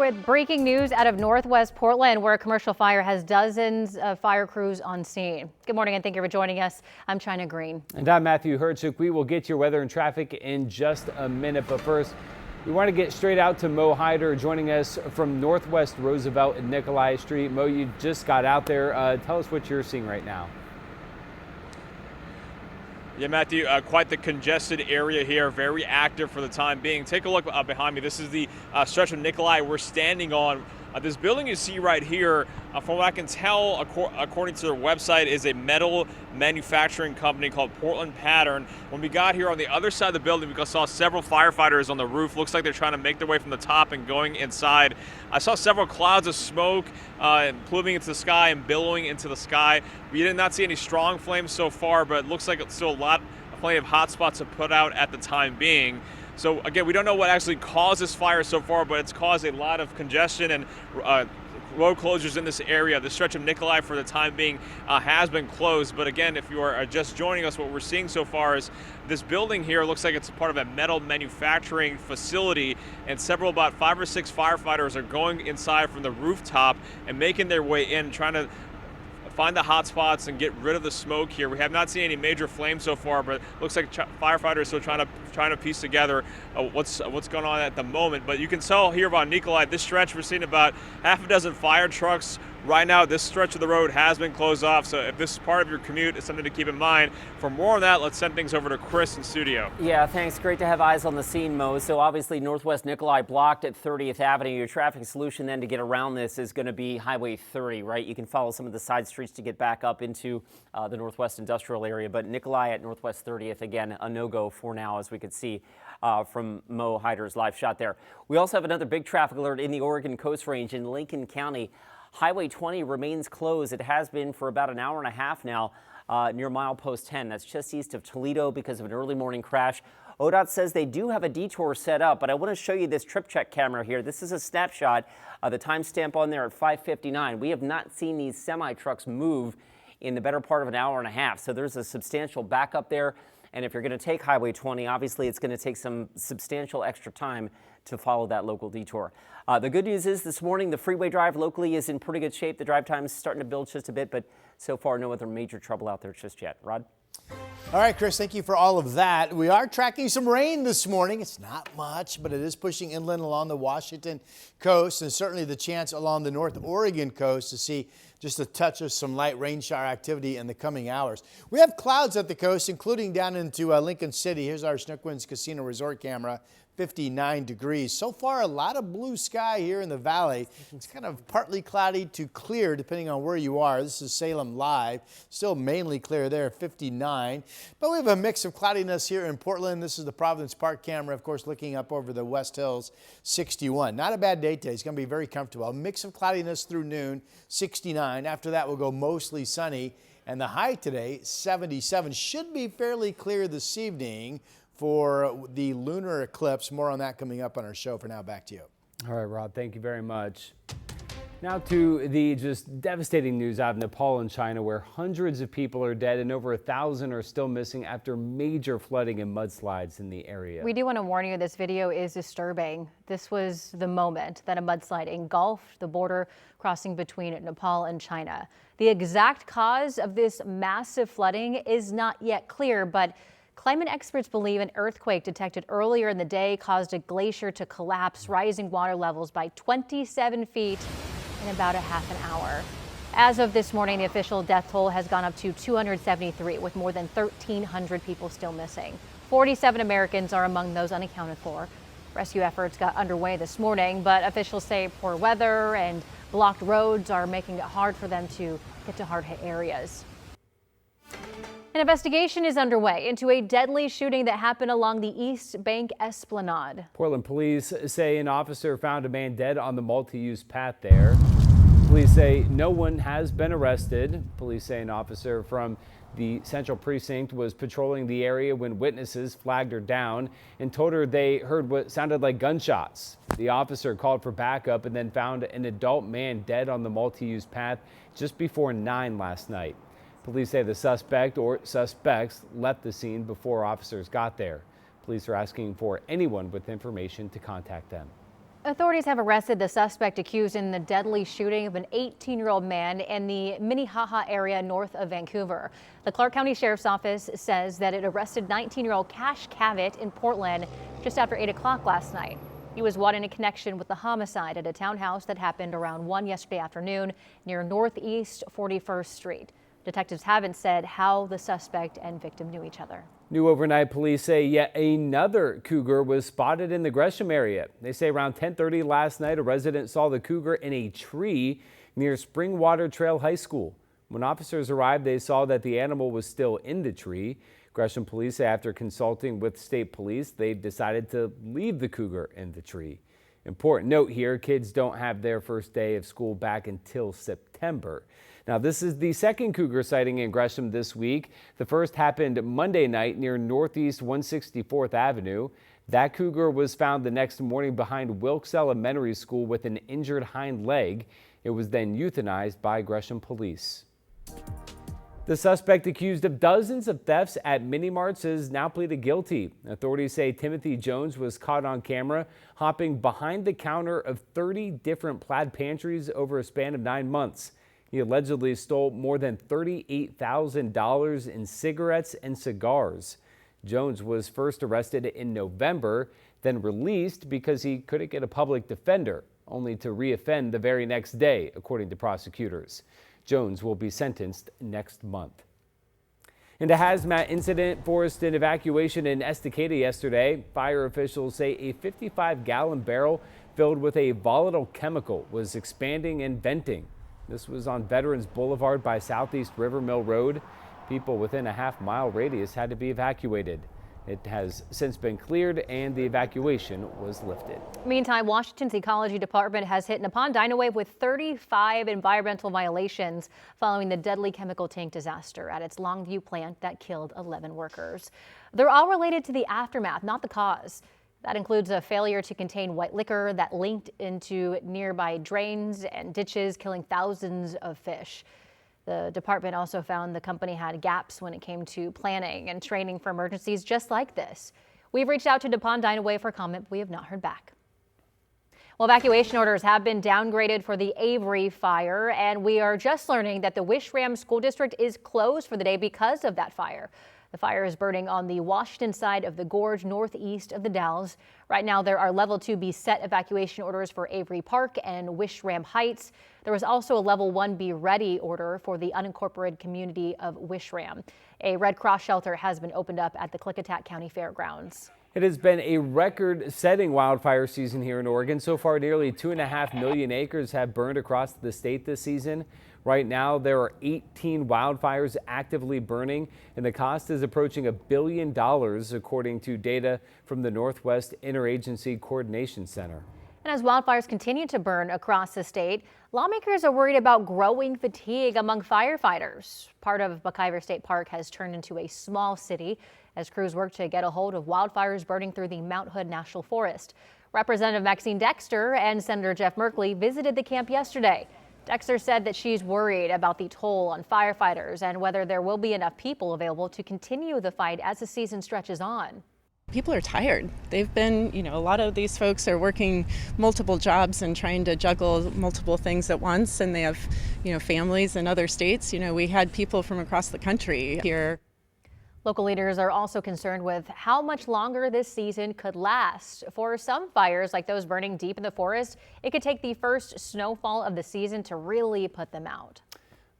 with breaking news out of Northwest Portland, where a commercial fire has dozens of fire crews on scene. Good morning and thank you for joining us. I'm China Green. And I'm Matthew Herchuk. We will get your weather and traffic in just a minute. But first, we want to get straight out to Mo Hyder joining us from Northwest Roosevelt and Nikolai Street. Mo, you just got out there. Tell us what you're seeing right now. Yeah, Matthew, quite the congested area here, very active for the time being. Take a look behind me. This is the stretch of Nikolai we're standing on. This building you see right here, from what I can tell, according to their website, is a metal manufacturing company called Portland Pattern. When we got here on the other side of the building, we saw several firefighters on the roof. Looks like they're trying to make their way from the top and going inside. I saw several clouds of smoke pluming into the sky and billowing into the sky. We did not see any strong flames so far, but it looks like it's still plenty of hot spots to put out at the time being. So again, we don't know what actually caused this fire so far, but it's caused a lot of congestion and road closures in this area. The stretch of Nikolai for the time being has been closed. But again, if you are just joining us, what we're seeing so far is this building here looks like it's part of a metal manufacturing facility, and about 5 or 6 firefighters are going inside from the rooftop and making their way in, trying to find the hot spots and get rid of the smoke here. We have not seen any major flames so far, but it looks like firefighters are still trying to piece together what's going on at the moment. But you can tell here about Nikolai, this stretch we're seeing about half a dozen fire trucks. Right now, this stretch of the road has been closed off, so if this is part of your commute, it's something to keep in mind. For more on that, let's send things over to Chris in studio. Yeah, thanks. Great to have eyes on the scene, Mo. So obviously, Northwest Nikolai blocked at 30th Avenue. Your traffic solution then to get around this is going to be Highway 30, right? You can follow some of the side streets to get back up into the Northwest Industrial area, but Nikolai at Northwest 30th, again, a no-go for now, as we could see from Mo Hyder's live shot there. We also have another big traffic alert in the Oregon Coast Range in Lincoln County. Highway 20 remains closed. It has been for about an hour and a half now near milepost 10. That's just east of Toledo because of an early morning crash. ODOT says they do have a detour set up, but I want to show you this trip check camera here. This is a snapshot of the timestamp on there at 5:59. We have not seen these semi-trucks move in the better part of an hour and a half, so there's a substantial backup there. And if you're going to take Highway 20, obviously it's going to take some substantial extra time to follow that local detour. The good news is this morning the freeway drive locally is in pretty good shape. The drive time is starting to build just a bit, but so far no other major trouble out there just yet. Rod? All right, Chris, thank you for all of that. We are tracking some rain this morning. It's not much, but it is pushing inland along the Washington coast, and certainly the chance along the North Oregon coast to see just a touch of some light rain shower activity in the coming hours. We have clouds at the coast, including down into Lincoln City. Here's our Snookwinds Casino Resort camera. 59 degrees. So far, a lot of blue sky here in the valley. It's kind of partly cloudy to clear depending on where you are. This is Salem Live. Still mainly clear there, 59. But we have a mix of cloudiness here in Portland. This is the Providence Park camera, of course, looking up over the West Hills, 61. Not a bad day today. It's going to be very comfortable. A mix of cloudiness through noon, 69. After that, we'll go mostly sunny. And the high today, 77. Should be fairly clear this evening for the lunar eclipse. More on that coming up on our show. For now, back to you. All right, Rod, thank you very much. Now to the just devastating news out of Nepal and China, where hundreds of people are dead and over 1,000 are still missing after major flooding and mudslides in the area. We do want to warn you, this video is disturbing. This was the moment that a mudslide engulfed the border crossing between Nepal and China. The exact cause of this massive flooding is not yet clear, but climate experts believe an earthquake detected earlier in the day caused a glacier to collapse, rising water levels by 27 feet in about a half an hour. As of this morning, the official death toll has gone up to 273, with more than 1,300 people still missing. 47 Americans are among those unaccounted for. Rescue efforts got underway this morning, but officials say poor weather and blocked roads are making it hard for them to get to hard-hit areas. An investigation is underway into a deadly shooting that happened along the East Bank Esplanade. Portland police say an officer found a man dead on the multi-use path there. Police say no one has been arrested. Police say an officer from the Central Precinct was patrolling the area when witnesses flagged her down and told her they heard what sounded like gunshots. The officer called for backup and then found an adult man dead on the multi-use path just before 9 last night. Police say the suspect or suspects left the scene before officers got there. Police are asking for anyone with information to contact them. Authorities have arrested the suspect accused in the deadly shooting of an 18-year-old man in the Minnehaha area north of Vancouver. The Clark County Sheriff's Office says that it arrested 19-year-old Cash Cavett in Portland just after 8 o'clock last night. He was wanted in connection with the homicide at a townhouse that happened around 1 yesterday afternoon near Northeast 41st Street. Detectives haven't said how the suspect and victim knew each other. New overnight, police say yet another cougar was spotted in the Gresham area. They say around 10:30 last night, a resident saw the cougar in a tree near Springwater Trail High School. When officers arrived, they saw that the animal was still in the tree. Gresham police say after consulting with state police, they decided to leave the cougar in the tree. Important note here, kids don't have their first day of school back until September. Now, this is the second cougar sighting in Gresham this week. The first happened Monday night near Northeast 164th Avenue. That cougar was found the next morning behind Wilkes Elementary School with an injured hind leg. It was then euthanized by Gresham police. The suspect accused of dozens of thefts at mini-marts has now pleaded guilty. Authorities say Timothy Jones was caught on camera hopping behind the counter of 30 different Plaid pantries over a span of 9 months. He allegedly stole more than $38,000 in cigarettes and cigars. Jones was first arrested in November, then released because he couldn't get a public defender, only to reoffend the very next day, according to prosecutors. Jones will be sentenced next month. In a hazmat incident forced an evacuation in Estacada yesterday. Fire officials say a 55-gallon barrel filled with a volatile chemical was expanding and venting. This was on Veterans Boulevard by Southeast River Mill Road. People within a half-mile radius had to be evacuated. It has since been cleared and the evacuation was lifted. Meantime, Washington's Ecology Department has hit Nepal and China with 35 environmental violations following the deadly chemical tank disaster at its Longview plant that killed 11 workers. They're all related to the aftermath, not the cause. That includes a failure to contain white liquor that linked into nearby drains and ditches, killing thousands of fish. The department also found the company had gaps when it came to planning and training for emergencies just like this. We've reached out to Nepal and for comment, but we have not heard back. Well, evacuation orders have been downgraded for the Avery fire, and we are just learning that the Wishram School District is closed for the day because of that fire. The fire is burning on the Washington side of the gorge northeast of the Dalles. Right now, there are level 2B set evacuation orders for Avery Park and Wishram Heights. There was also a level 1B ready order for the unincorporated community of Wishram. A Red Cross shelter has been opened up at the Klickitat County Fairgrounds. It has been a record-setting wildfire season here in Oregon. So far, nearly 2.5 million acres have burned across the state this season. Right now, there are 18 wildfires actively burning, and the cost is approaching $1 billion, according to data from the Northwest Interagency Coordination Center. And as wildfires continue to burn across the state, lawmakers are worried about growing fatigue among firefighters. Part of McIver State Park has turned into a small city as crews work to get a hold of wildfires burning through the Mount Hood National Forest. Representative Maxine Dexter and Senator Jeff Merkley visited the camp yesterday. Dexter said that she's worried about the toll on firefighters and whether there will be enough people available to continue the fight as the season stretches on. People are tired. They've been, a lot of these folks are working multiple jobs and trying to juggle multiple things at once, and they have, families in other states. We had people from across the country here. Local leaders are also concerned with how much longer this season could last. For some fires, like those burning deep in the forest, it could take the first snowfall of the season to really put them out.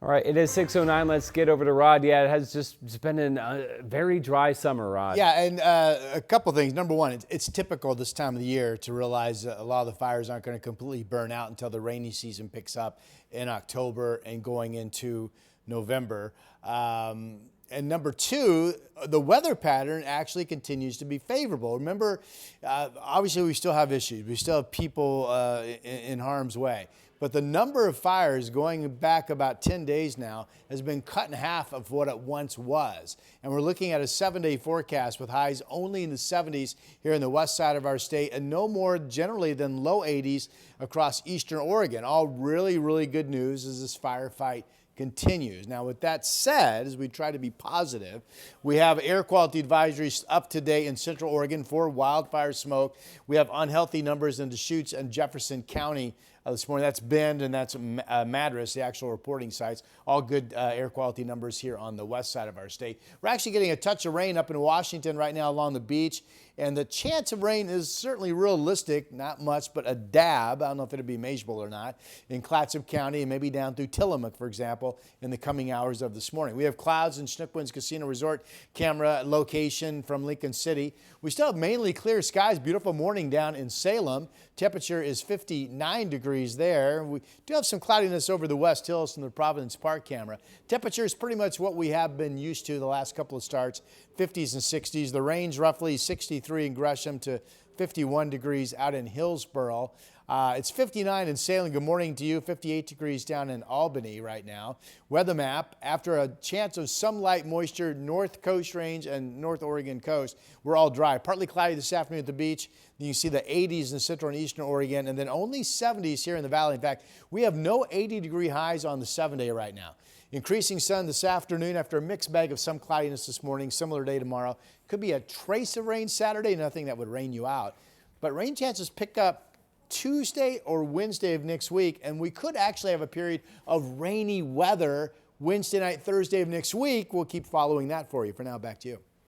All right, it is 6:09. Let's get over to Rod. Yeah, it has just been a very dry summer, Rod. Yeah, and a couple things. Number one, it's typical this time of the year to realize a lot of the fires aren't going to completely burn out until the rainy season picks up in October and going into November. And number two, the weather pattern actually continues to be favorable. Remember, obviously we still have issues. We still have people in harm's way. But the number of fires going back about 10 days now has been cut in half of what it once was. And we're looking at a 7-day forecast with highs only in the 70s here in the west side of our state and no more generally than low 80s across eastern Oregon. All really, really good news as this firefight continues. Now, with that said, as we try to be positive, we have air quality advisories up today in Central Oregon for wildfire smoke. We have unhealthy numbers in Deschutes and Jefferson County this morning. That's Bend and that's Madras, the actual reporting sites. All good air quality numbers here on the west side of our state. We're actually getting a touch of rain up in Washington right now along the beach, and the chance of rain is certainly realistic. Not much, but a dab. I don't know if it'll be measurable or not in Clatsop County and maybe down through Tillamook, for example, in the coming hours of this morning. We have clouds in Schnuckwinds Casino Resort camera location from Lincoln City. We still have mainly clear skies. Beautiful morning down in Salem. Temperature is 59 degrees there. We do have some cloudiness over the West Hills from the Providence Park camera. Temperature is pretty much what we have been used to the last couple of starts, 50s and 60s. The range roughly 63 in Gresham to 51 degrees out in Hillsboro. It's 59 in Salem. Good morning to you. 58 degrees down in Albany right now. Weather map, after a chance of some light moisture, North Coast Range and North Oregon coast, we're all dry. Partly cloudy this afternoon at the beach. Then you see the 80s in Central and Eastern Oregon, and then only 70s here in the valley. In fact, we have no 80-degree highs on the 7-day right now. Increasing sun this afternoon after a mixed bag of some cloudiness this morning. Similar day tomorrow. Could be a trace of rain Saturday, nothing that would rain you out. But rain chances pick up Tuesday or Wednesday of next week, and we could actually have a period of rainy weather Wednesday night, Thursday of next week. We'll keep following that for you. For now, back to you.